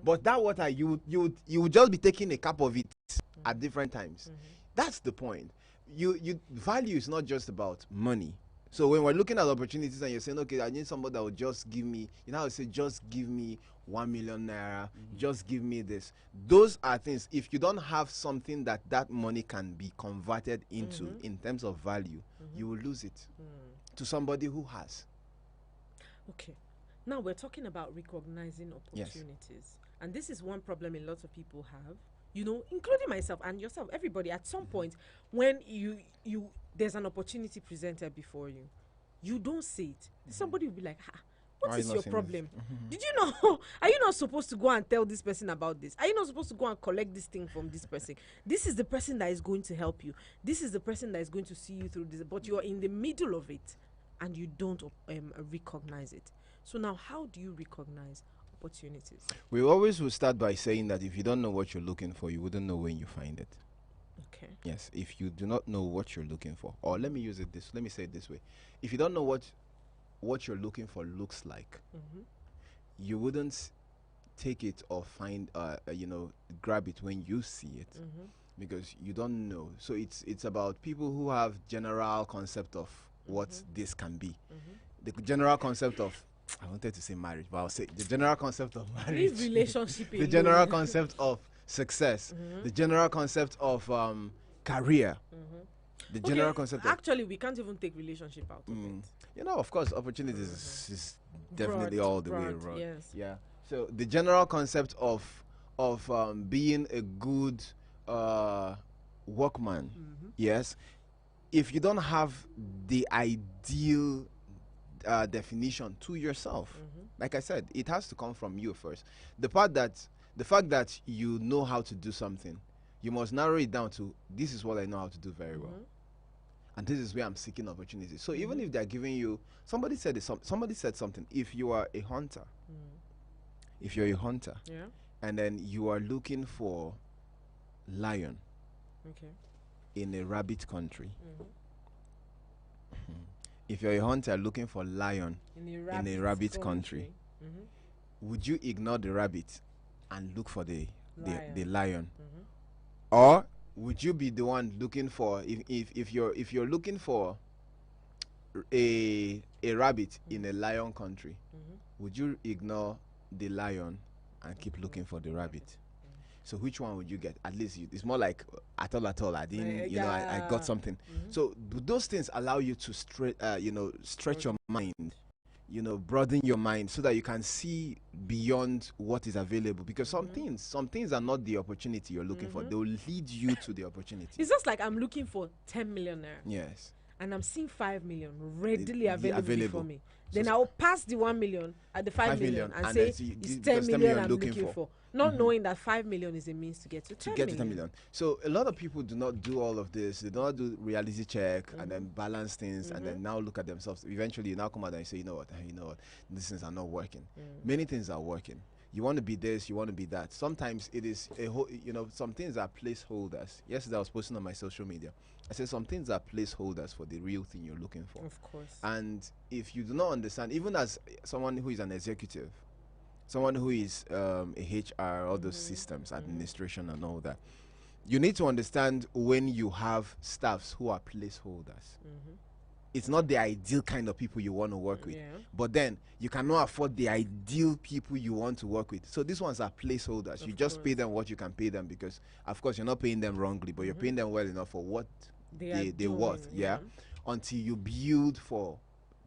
But that water, you would just be taking a cup of it at different times. That's the point. You value is not just about money. So when we're looking at opportunities and you're saying, okay, I need somebody that will just give me, I would say, just give me 1 million naira, just give me this. Those are things. If you don't have something that money can be converted into in terms of value, you will lose it to somebody who has. Okay. Now we're talking about recognizing opportunities. Yes. And this is one problem a lot of people have, including myself and yourself, everybody. At some point, when you there's an opportunity presented before you, you don't see it. Somebody will be like, what is your problem? Did you know? Are you not supposed to go and tell this person about this? Are you not supposed to go and collect this thing from this person? This is the person that is going to help you. This is the person that is going to see you through this. But you are in the middle of it and you don't recognize it. So now, how do you recognize opportunities? We always will start by saying that if you don't know what you're looking for, you wouldn't know when you find it. Okay. Yes, if you do not know what you're looking for, or let me say it this way. If you don't know what you're looking for looks like, you wouldn't take it or find grab it when you see it, because you don't know. So it's about people who have general concept of what this can be. The general concept of, I wanted to say marriage, but I'll say the general concept of marriage. Relationship. The general concept of success. The general concept of career. The general concept. Actually, we can't even take relationship out of it. Of course, opportunities is definitely all the way around. Yes. Yeah. So the general concept of being a good workman. Yes. If you don't have the ideal definition to yourself, like I said, it has to come from you first. The fact that you know how to do something, you must narrow it down to, this is what I know how to do very well, and this is where I'm seeking opportunities. So even if they're giving you, somebody said something. If you are a hunter, if you're a hunter, and then you are looking for lion, in a rabbit country. If you're a hunter looking for lion in a rabbit country, would you ignore the rabbit and look for the lion? Or would you be the one looking for, if you're looking for a rabbit in a lion country, would you ignore the lion and keep looking for the rabbit? So which one would you get? At least it's more like at all. I didn't, I got something. So those things allow you to stretch your mind, broaden your mind, so that you can see beyond what is available. Because some things are not the opportunity you're looking for. They will lead you to the opportunity. It's just like I'm looking for 10 million naira. Yes. And I'm seeing 5 million readily available for me. Then I'll pass the 1 million at the 5 million and say it's 10 million I'm looking for. Not knowing that 5 million is a means to get to 10 million. So a lot of people do not do all of this. They do not do reality check and then balance things and then now look at themselves. Eventually you now come out and say, you know what, these things are not working. Many things are working. You want to be this, you want to be that. Sometimes it is a whole, some things are placeholders. Yesterday I was posting on my social media. I said some things are placeholders for the real thing you're looking for. Of course. And if you do not understand, even as someone who is an executive, someone who is a HR, all those systems, administration and all that, you need to understand when you have staffs who are placeholders. It's not the ideal kind of people you want to work with. But then you cannot afford the ideal people you want to work with. So these ones are placeholders. You just pay them what you can pay them, because of course you're not paying them wrongly, but you're paying them well enough for what they're worth. Until you build for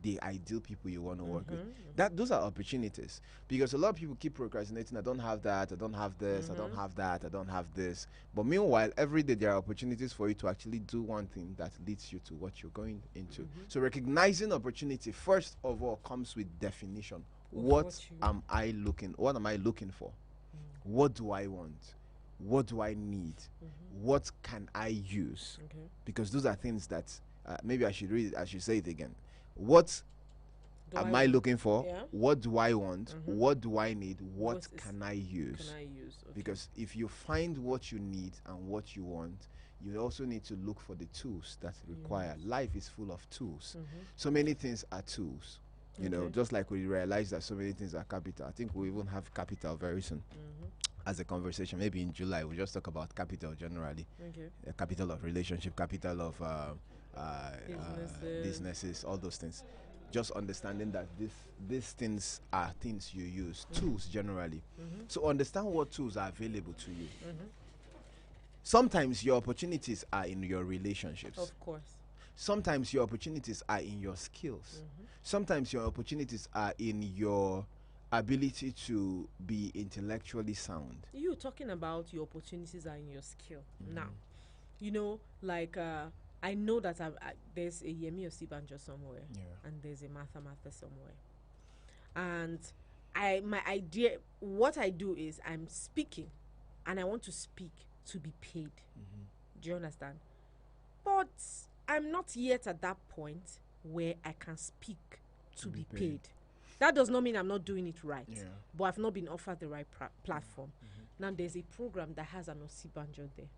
the ideal people you want to work with. Those are opportunities, because a lot of people keep procrastinating. I don't have that, I don't have this, I don't have that, I don't have this. But meanwhile, every day there are opportunities for you to actually do one thing that leads you to what you're going into. So recognizing opportunity, first of all, comes with definition. What am I looking for? What do I want? What do I need? What can I use? Because those are things that maybe I should say it again. What am I looking for? What do I want? What do I need? What can I use? Because if you find what you need and what you want, you also need to look for the tools that require. Life is full of tools. So many things are tools. You know, just like we realize that so many things are capital. I think we even have capital very soon as a conversation. Maybe in July, we just talk about capital generally. Capital of relationship, capital of businesses, all those things. Just understanding that these things are things you use, tools generally. So understand what tools are available to you. Sometimes your opportunities are in your relationships. Of course. Sometimes your opportunities are in your skills. Sometimes your opportunities are in your ability to be intellectually sound. You talking about your opportunities are in your skill. Now, you know, like I know that there's a Yemi Osibanjo somewhere, and there's a Martha somewhere, and my idea, what I do is I'm speaking, and I want to speak to be paid. Do you understand? But I'm not yet at that point where I can speak to be paid. That does not mean I'm not doing it right, but I've not been offered the right platform. Now there's a program that has an Osibanjo there.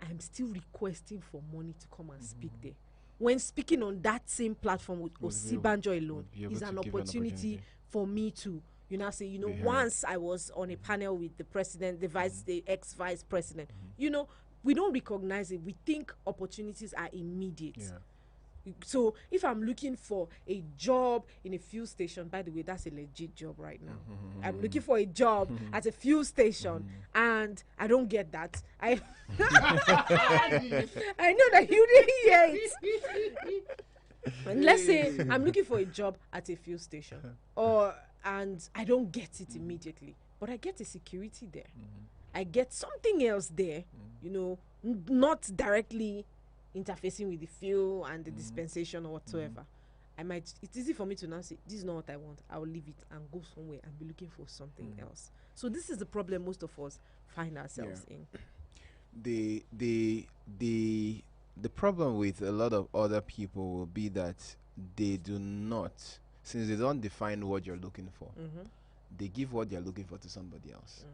I'm still requesting for money to come and speak there. When speaking on that same platform with Osibanjo alone is an opportunity for me to, you know, say, you know, once I was on a panel with the president, the ex-vice president, you know, we don't recognize it. We think opportunities are immediate. So if I'm looking for a job in a fuel station, by the way, that's a legit job right now. I'm looking for a job at a fuel station, and I don't get that. I I know that you didn't hear it. And let's say I'm looking for a job at a fuel station, and I don't get it immediately, but I get a security there. I get something else there, you know, not directly interfacing with the fuel and the dispensation or whatsoever. It's easy for me to now say, this is not what I want. I will leave it and go somewhere and be looking for something else. So this is the problem most of us find ourselves in. The problem with a lot of other people will be that they do not, since they don't define what you're looking for, they give what they're looking for to somebody else.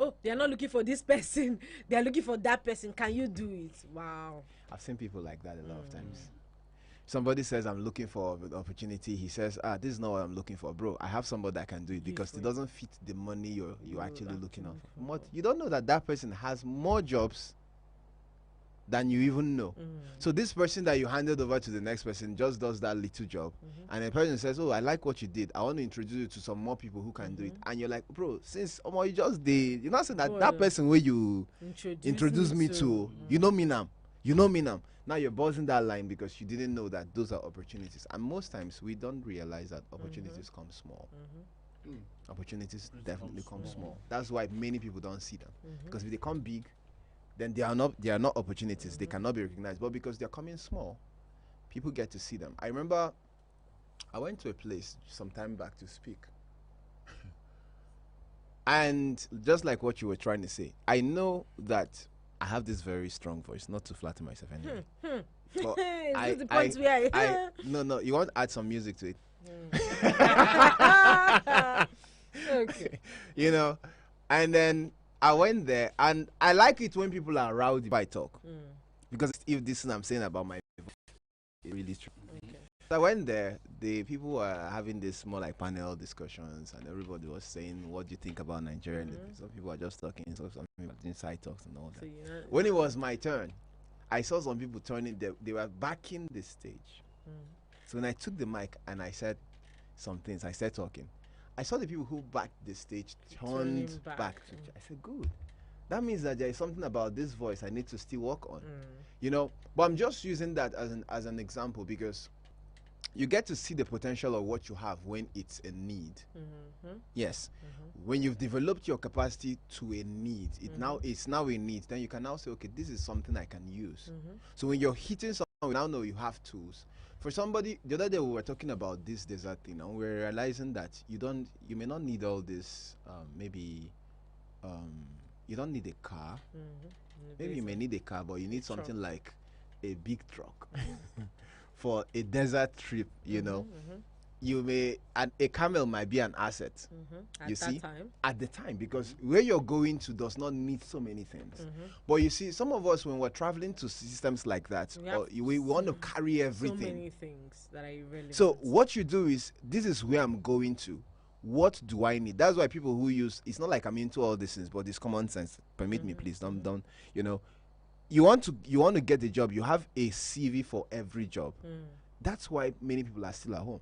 Oh, they are not looking for this person. They are looking for that person. Can you do it? Wow. I've seen people like that a lot of times. Somebody says, I'm looking for an opportunity. He says, this is not what I'm looking for. Bro, I have somebody that can do it because it doesn't fit the money you're actually looking for. But you don't know that person has more jobs than you even know. So this person that you handed over to the next person just does that little job, and the person says, oh, I like what you did, I want to introduce you to some more people who can do it. And you're like, bro, since you just did, you're not saying that person where you introduce me to, you know me now, now you're buzzing that line because you didn't know that those are opportunities. And most times we don't realize that opportunities come small. Opportunities definitely come small. That's why many people don't see them, because if they come big, then they are not opportunities. They cannot be recognized. But because they're coming small, people get to see them. I remember I went to a place some time back to speak. And just like what you were trying to say, I know that I have this very strong voice, not to flatter myself anyway. No, you want to add some music to it? Okay. You know, and then I went there, and I like it when people are rowdy by talk, because if this is I'm saying about my voice, it's really true. So I went there, the people were having this more like panel discussions, and everybody was saying, what do you think about Nigeria? Some people are just talking, some people are doing side talks and all that. So when it was my turn, I saw some people turning, they were backing the stage. So when I took the mic and I said some things, I started talking, I saw the people who backed the stage turned back. I said, good. That means that there is something about this voice I need to still work on. You know, but I'm just using that as an example, because you get to see the potential of what you have when it's a need. Yes. When you've developed your capacity to a need, it's now a need, then you can now say, okay, this is something I can use. So when you're hitting something, you now know you have tools. For somebody, the other day we were talking about this desert thing, and we're realizing that you may not need all this. Maybe you don't need a car. Maybe you may need a car, but you need something like a big truck for a desert trip, you know. you may, and a camel might be an asset. At You that see, time. at the time, because where you're going to does not need so many things. But you see, some of us, when we're traveling to systems like that, we want to carry everything. So many things that are irrelevant. So what you do is, this is where I'm going to. What do I need? That's why people who use, it's not like I'm into all these things, but it's common sense. Permit me, please. Don't. You know, you want to get a job. You have a CV for every job. That's why many people are still at home.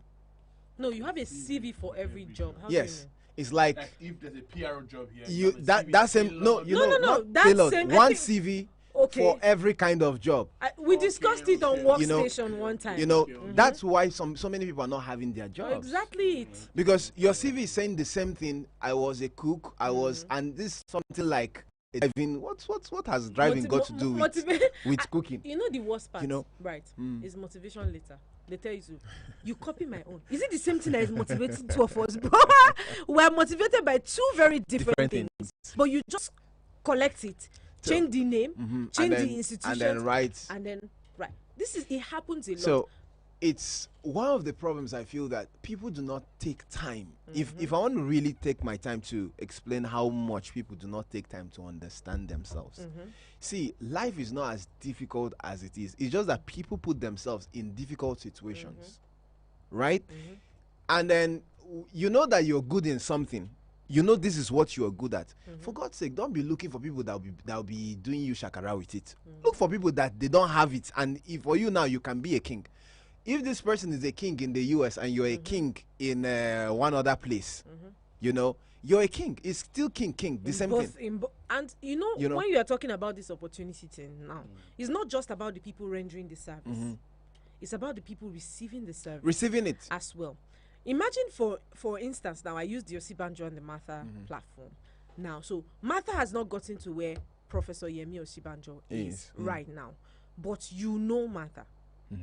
No, you have a CV for every job. How Yes. do you know? It's like if there's a PRO job here, you have a that CV that same tailored. no, you No, know, no, no, not that tailored, same- I one think- CV Okay. for every kind of job. We discussed it on okay. You know- Workstation one time. You know, that's why so many people are not having their jobs. Exactly it. Because your CV is saying the same thing. I was a cook. I was, and this is something like driving. What has driving got to do with cooking? You know the worst part, You know? right? Is motivation later. They tell you to, you copy my own. Is it the same thing that is motivating two of us, bro? We are motivated by two very different things, but you just collect it, change the name, change the institution, and then write. This is, it happens a lot. So it's one of the problems I feel, that people do not take time. If I want to really take my time to explain how much people do not take time to understand themselves. See, life is not as difficult as it is. It's just that people put themselves in difficult situations, right? And then you know that you're good in something. You know this is what you're good at. For God's sake, don't be looking for people that will be doing you shakara with it. Look for people that they don't have it, and if for you now, you can be a king. If this person is a king in the US and you're a king in one other place, you know, you're a king. It's still king, the same thing. And you know, when you are talking about this opportunity thing now, it's not just about the people rendering the service. It's about the people receiving the service. Receiving it. As well. Imagine, for instance, now I used the Osibanjo and the Martha platform. Now, so Martha has not gotten to where Professor Yemi Osibanjo is right now. But you know Martha,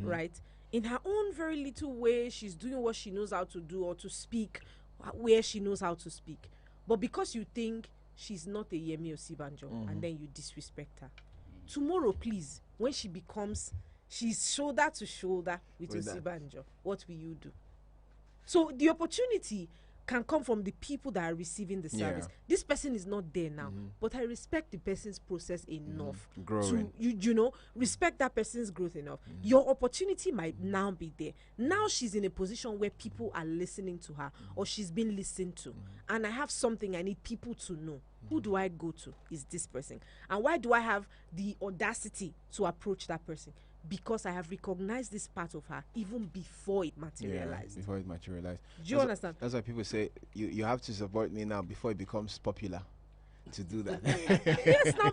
right? In her own very little way, she's doing what she knows how to do, or to speak where she knows how to speak. But because you think she's not a Yemi Osibanjo, and then you disrespect her. Tomorrow, please, when she's shoulder to shoulder with Osibanjo, what will you do? So the opportunity can come from the people that are receiving the service. This person is not there now, but I respect the person's process enough to you know, respect that person's growth enough. Your opportunity might now be there. Now she's in a position where people are listening to her, or she's been listened to, and I have something I need people to know. Who do I go to? Is this person. And why do I have the audacity to approach that person? Because I have recognized this part of her even before it materialized. Before it materialized. Do you understand? That's why people say you have to support me now before it becomes popular to do that. Yes, now,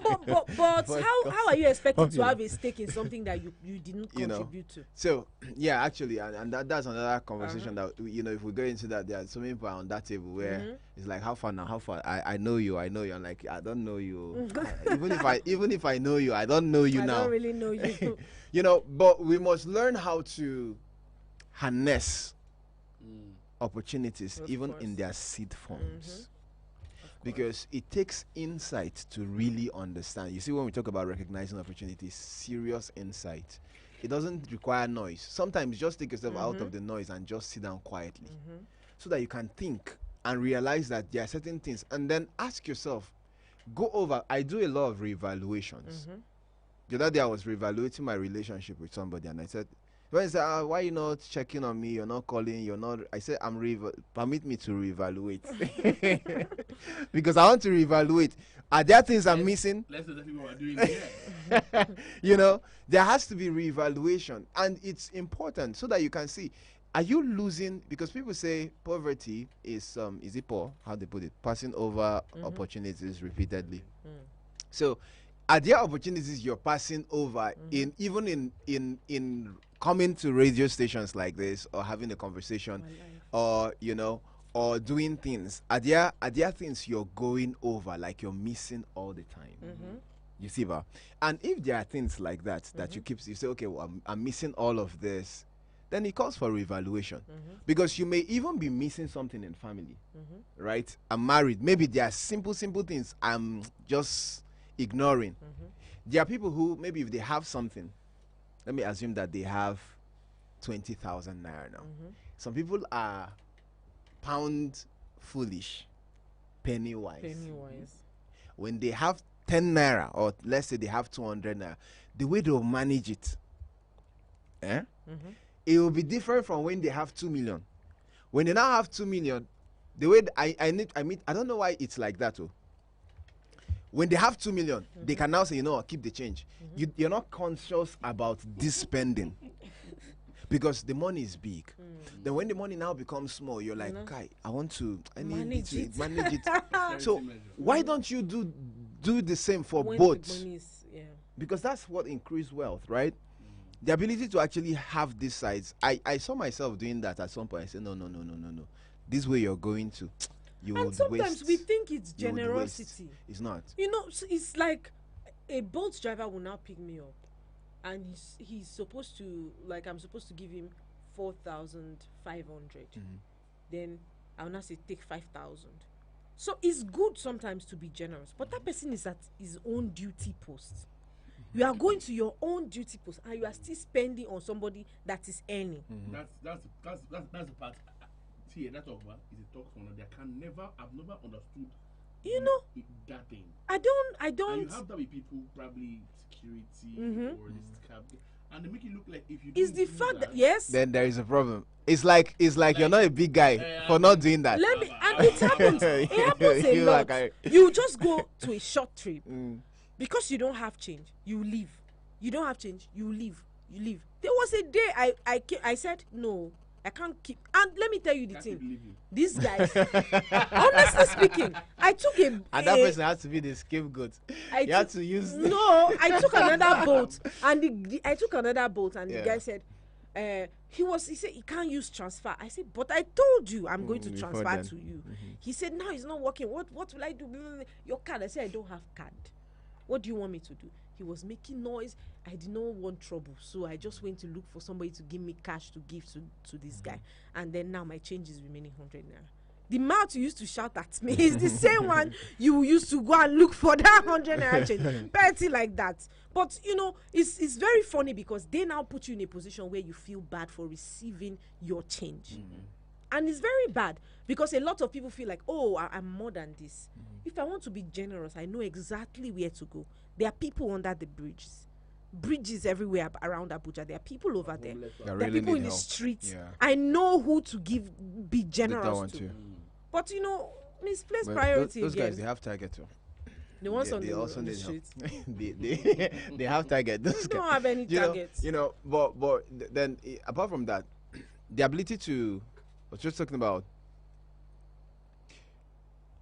but how are you expected to have a stake in something that you didn't contribute to? So yeah, actually, and that's another conversation that if we go into that, there are so many people on that table where it's like, how far now? How far? I know you. I'm like, I don't know you. even if I know you, I don't know you now. I don't really know you. But we must learn how to harness opportunities, even in their seed forms. Because it takes insight to really understand. You see, when we talk about recognizing opportunities, serious insight. It doesn't require noise. Sometimes just take yourself out of the noise and just sit down quietly, so that you can think and realize that there are certain things, and then ask yourself, go over. I do a lot of reevaluations. The other day I was reevaluating my relationship with somebody, and I said, when he said, why are you not checking on me? You're not calling, you're not. I said, permit me to reevaluate. Because I want to reevaluate. Are there things I'm missing? Let's do what we're doing here. There has to be reevaluation. And it's important so that you can see, are you losing? Because people say poverty is it poor? How they put it? Passing over opportunities repeatedly. So, are there opportunities you're passing over in coming to radio stations like this, or having a conversation, or or doing things? Are there things you're going over, like you're missing all the time? You see, ba? And if there are things like that you say, okay, well, I'm missing all of this, then it calls for reevaluation. Because you may even be missing something in family, right? I'm married. Maybe there are simple things I'm just ignoring. There are people who, maybe if they have something, let me assume that they have 20,000 naira now. Some people are pound foolish, penny wise. Pennywise. When they have 10 naira, or let's say they have 200 naira, the way they'll manage it, it will be different from when they have 2 million. When they now have 2 million, the way I don't know why it's like that. Oh. When they have 2 million, they can now say, you know what, keep the change. You're not conscious about this spending because the money is big. Then when the money now becomes small, you're like, Kai, I need to manage it. So why don't you do the same for When both? the money is, yeah. Because that's what increased wealth, right? The ability to actually have these sides. I saw myself doing that at some point. I said, no. This way you're going to, you And would sometimes waste. we think it's You would waste. generosity. It's not. You know, it's like a Bolt driver will now pick me up, and he's supposed to, like, I'm supposed to give him 4,500. Then I'll now say take 5,000. So it's good sometimes to be generous, but that person is at his own duty post. You are going to your own duty post, and you are still spending on somebody that is earning. That's the part. See, that talk about is a talk for another. I've never understood. You know, that thing. I And don't. you have that with people, probably security or this cab, and they make it look like if you. It's don't the do fact that that, yes. Then there is a problem. It's like you're not a big guy for not doing that. Let me, and it happens. It happens a You lot. like You just go to a short trip because you don't have change. You leave. You don't have change. You leave. You leave. There was a day I said no. I can't keep. And let me tell you the can't keep thing. living. These guys, honestly speaking, I took a. And that person has to be the scapegoat. I You have took- to use. No, I took another boat, and I took another boat, and Yeah. the guy said, he said he can't use transfer. I said, but I told you I'm going to Before transfer then. to you. He said, now it's not working. What will I do? Blah, blah, blah. Your card. I said, I don't have card. What do you want me to do? He was making noise. I did not want trouble, so I just went to look for somebody to give me cash to give to this guy. And then now my change is remaining 100 naira. The mouth you used to shout at me is the same one you used to go and look for that 100 naira change. Petty like that. But you know, it's very funny because they now put you in a position where you feel bad for receiving your change. And it's very bad because a lot of people feel like, oh, I'm more than this. If I want to be generous, I know exactly where to go. There are people under the bridges everywhere around Abuja. There are people over there. That There are really people need in the help. streets. Yeah. I know who to be That generous one to. too. But you know, misplaced But priority those again. guys, they have target too. The ones on They the, also on the need help. street. they have target. Those They guys. don't have any targets. But then apart from that, the ability to, I was just talking about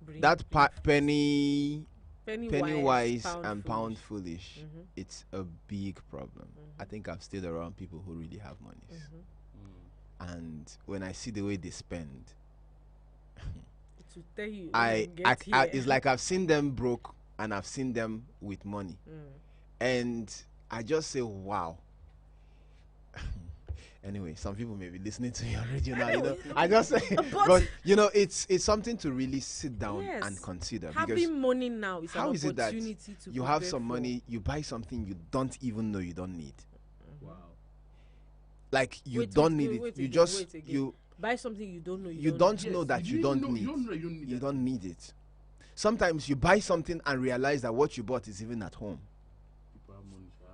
Bring that Pennywise penny-wise and pound foolish. foolish. It's a big problem. I think I've stayed around people who really have money, and when I see the way they spend, To tell you, it's like I've seen them broke and I've seen them with money, and I just say, wow. Anyway, some people may be listening to your radio now. You know, I just say, but you know, it's something to really sit down Yes. and consider. Because having money now is how an is it that opportunity to you have prepare some for- money, you buy something you don't even know you don't need, Wow. like you Wait, don't wait, need wait it. You again, just wait again. you buy something you don't know you don't don't need. know that you don't need. You don't know you don't need You that. don't need it. Sometimes you buy something and realize that what you bought is even at home. People have money, sha.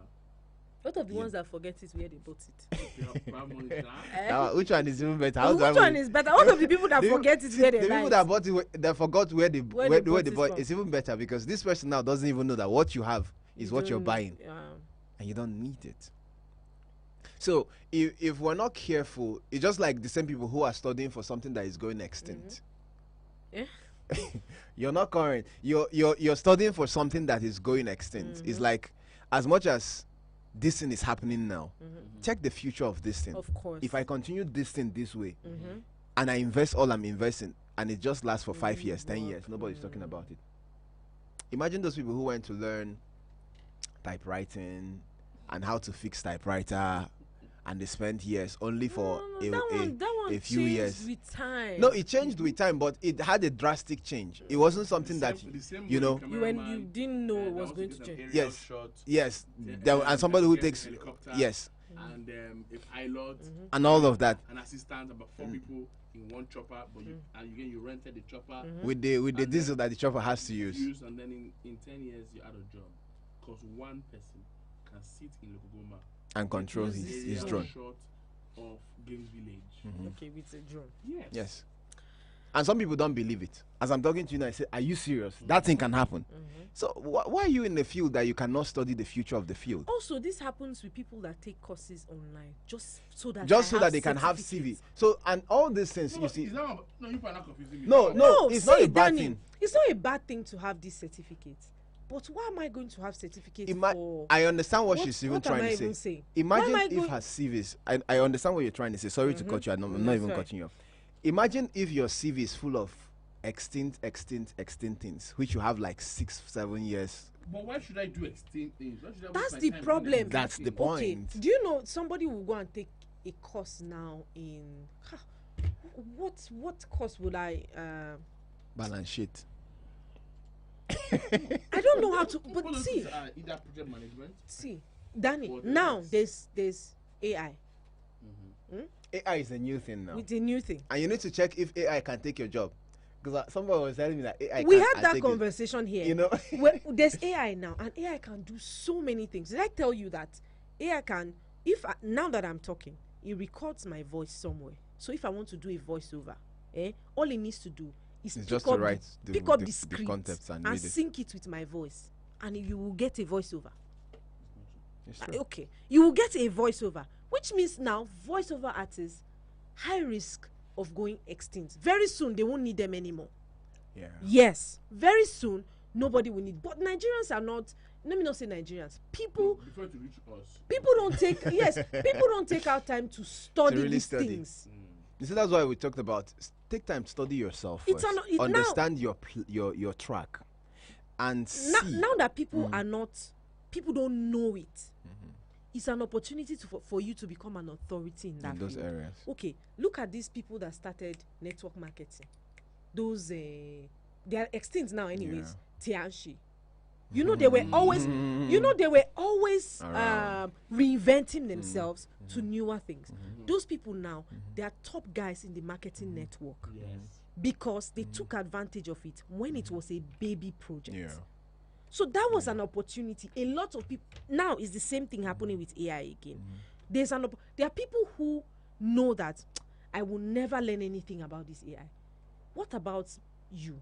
What of the Yeah. ones that forget it where they bought it? People have money, sha. Which one is even better? Which one is better? What of the people that The- forget it where they the buy people it? that bought it, they forgot where they Where where, they where bought they it bought. from. It's even better because this person now doesn't even know that what you have is what you're don't- buying, yeah. and you don't need it. So if we're not careful, it's just like the same people who are studying for something that is going extinct. Yeah. You're not current. You're studying for something that is going extinct. It's like, as much as this thing is happening now, check the future of this thing. Of course. If I continue this thing this way, Mhm. and I invest all I'm investing, and it just lasts for 5 years, 10 years, nobody's talking about it. Imagine those people who went to learn typewriting and how to fix typewriter, and they spent years only for No, that one a few changed years. with time. No, it changed with time, but it had a drastic change. It wasn't something that, The same you way know, the when you cameraman, didn't know it that was also going gets to an change. aerial Yes. shot, yes, Yeah, there, and and somebody who gets takes, helicopter. yes, and a pilot, and all of that. an assistant, about 4 people in one chopper, but you rented the chopper With the And diesel then that the chopper has to use. and then in 10 years you're out of job because one person can sit in Lokogoma And control Use his his drone. short of Games Village. Okay, with a drone. Yes. Yes. And some people don't believe it. As I'm talking to you now, I say, are you serious? That thing can happen. So why are you in the field that you cannot study the future of the field? Also, this happens with people that take courses online just so that They can have CV. certificates. So, and all these things, No, you see. it's not, no, you are not confusing me. No, No, it's see, not a bad Danny, thing. it's not a bad thing to have this certificate. But why am I going to have certificates for? I understand what What- she's even what am trying I to say. even saying? Imagine Why am I if going- her CVs, I understand what you're trying to say. Sorry to cut you. I'm not even Sorry. cutting you off. Imagine if your CV is full of extinct things, which you have like 6-7 years. But why should I do extinct things? Why should I waste That's my the time doing problem. extinct That's the things? point. Okay, do you know somebody will go and take a course now in what course would I Balance sheet. I don't know how to All but those see things are either project management. Danny, Or now there's- there's AI AI is a new thing now. with a new thing. And you need to check if AI can take your job. Because somebody was telling me that AI We can't had that take it. conversation here. You know? Well, there's AI now, and AI can do so many things. Did I tell you that AI can? Now that I'm talking, it records my voice somewhere. So if I want to do a voiceover, all it needs to do is It's pick just up to write pick up the the script concepts and and read it. sync it with my voice, and you will get a voiceover. It's true. Okay, you will get a voiceover, which means now voiceover artists high risk of going extinct. Very soon they won't need them anymore. Yeah. Yes, very soon nobody will need. But Nigerians are not. Let me not say Nigerians. People Before to reach us. don't take people don't take out time to study really these study. things. You see, that's why we talked about take time to study yourself It's first. now- Understand your track, and see. Now that people are not, people don't know it. It's an opportunity for you to become an authority in that in those field. areas. Okay, look at these people that started network marketing. Those they are extinct now, anyways. Tianchi. You know they were always. You know they were always Around. reinventing themselves to newer things. Those people now, they are top guys in the marketing network Yes. because they took advantage of it when it was a baby project. Yeah. So that was an opportunity. A lot of people now is the same thing happening with AI again. There are people who know that I will never learn anything about this AI. What about you?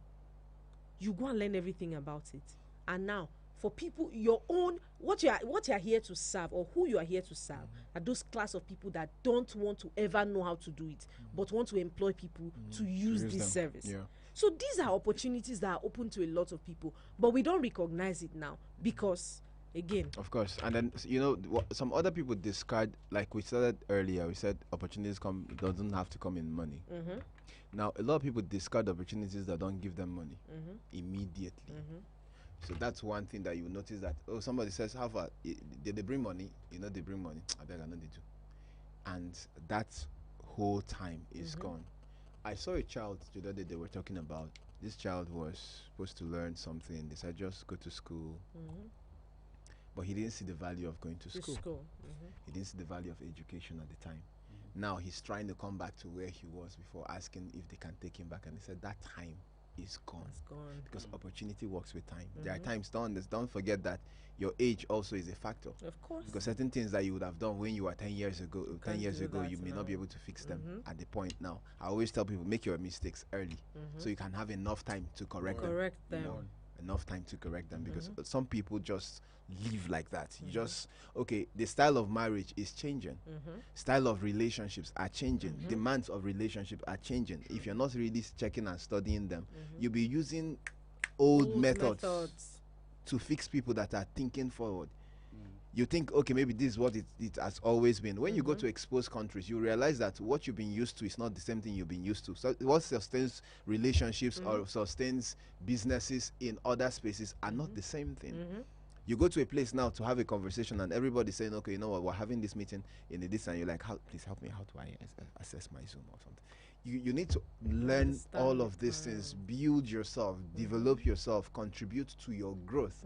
You go and learn everything about it. And now for people, your own what you are here to serve or who you are here to serve are those class of people that don't want to ever know how to do it, but want to employ people to use use this them. service. Yeah. So these are opportunities that are open to a lot of people, but we don't recognize it now because, again, Of course, and then some other people discard, like we said earlier. We said opportunities doesn't have to come in money. Now a lot of people discard opportunities that don't give them money immediately. So that's one thing that you notice that somebody says how far did they bring money? They bring money. I beg, I know they do, and that whole time is gone. I saw a child the other day they were talking about. This child was supposed to learn something. They said just go to school. But he didn't see the value of going to the school. school. He didn't see the value of education at the time. Now he's trying to come back to where he was before, asking if they can take him back. And he said that time is gone. It's gone. Because opportunity works with time. There are times, don't forget that your age also is a factor. Of course. Because certain things that you would have done when you were 10 years ago, can't do that you may not be now. able to fix them at the point now. I always tell people, make your mistakes early so you can have enough time to correct them. Correct them. Enough time to correct them because some people just live like that. You just the style of marriage is changing, style of relationships are changing, demands of relationship are changing. If you're not really checking and studying them, you'll be using old methods to fix people that are thinking forward. You think, okay, maybe this is what it has always been. When you go to exposed countries, you realize that what you've been used to is not the same thing you've been used to. So what sustains relationships or sustains businesses in other spaces are not the same thing. You go to a place now to have a conversation and everybody's saying, okay, you know what, we're having this meeting in this, and you're like, please help me, how do I access my Zoom or something? You need to learn Understand all of these things, build yourself, develop yourself, contribute to your growth,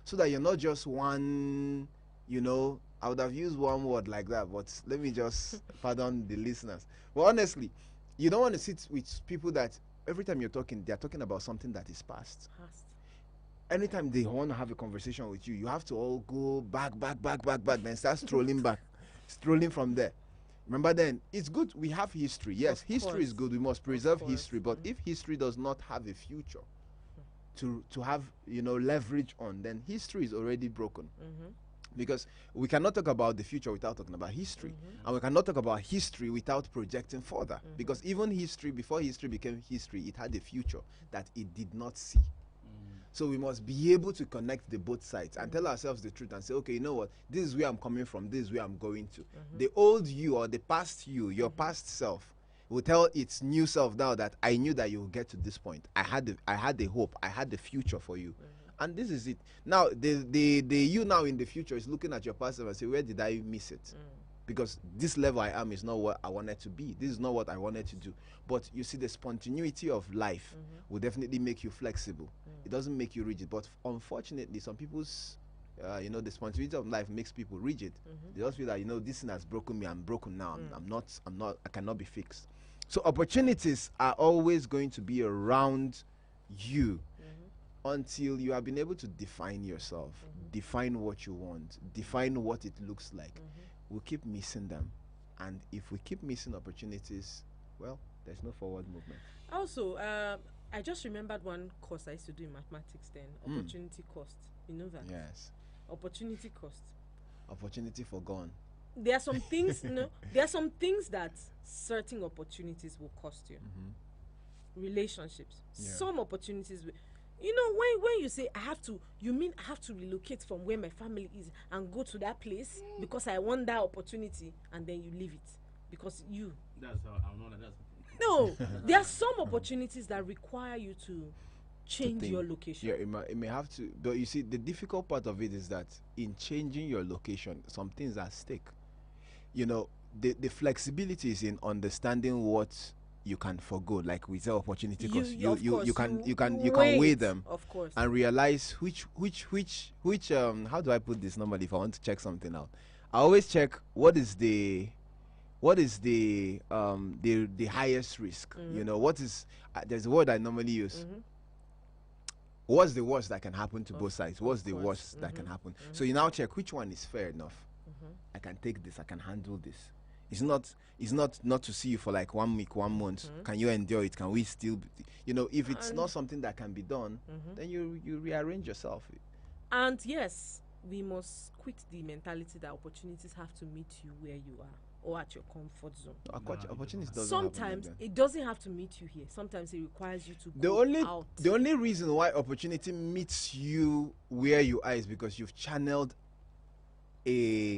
so that you're not just one you know, I would have used one word like that, but let me just pardon the listeners. But honestly, you don't want to sit with people that every time you're talking, they're talking about something that is past. Anytime they want to have a conversation with you, you have to all go back, then start strolling back, strolling from there. Remember, then it's good we have history. Yes, history is good. We must preserve history. But if history does not have a future to have, you know, leverage on, then history is already broken. Because we cannot talk about the future without talking about history. And we cannot talk about history without projecting further. Because even history, before history became history, it had a future that it did not see. So we must be able to connect the both sides and tell ourselves the truth and say, okay, you know what, this is where I'm coming from, this is where I'm going to. The old you or the past you, your past self, will tell its new self now that I knew that you will get to this point. I had the hope, I had the future for you. And this is it. Now, the you now in the future is looking at your past self and say, where did I miss it? Because this level I am is not what I wanted to be. This is not what I wanted to do. But you see, the spontaneity of life will definitely make you flexible. It doesn't make you rigid. But unfortunately, some people's, you know, the spontaneity of life makes people rigid. They just feel that, you know, this thing has broken me. I'm broken now. I cannot be fixed. So opportunities are always going to be around you until you have been able to define yourself, define what you want, define what it looks like. We'll keep missing them. And if we keep missing opportunities, well, there's no forward movement. Also, I just remembered one course I used to do in mathematics then, opportunity cost. You know that? Yes. Opportunity cost. Opportunity forgone. There are some things, there are some things that certain opportunities will cost you. Relationships. Yeah. Some opportunities will. You know, when you say I have to, you mean I have to relocate from where my family is and go to that place because I want that opportunity, and then you leave it because you. That's how I know that. That's no. There are some opportunities that require you to change your location. Yeah, it may have to. But you see, the difficult part of it is that in changing your location, some things are at stake. You know, the flexibility is in understanding what you can forgo, like with the opportunity cost. You can weigh them, of course, and realize which how do I put this normally if I want to check something out. I always check what is the highest risk. You know, what is there's a word I normally use. What's the worst that can happen to both sides? What's the worst that can happen? So you now check which one is fair enough. I can take this, I can handle this. It's not to see you for like 1 week, 1 month. Can you endure it? Can we still, you know, if it's not something that can be done, then you rearrange yourself. And yes, we must quit the mentality that opportunities have to meet you where you are or at your comfort zone. Opportunities doesn't sometimes it doesn't have to meet you here. Sometimes it requires you to go out. The only reason why opportunity meets you where you are is because you've channeled a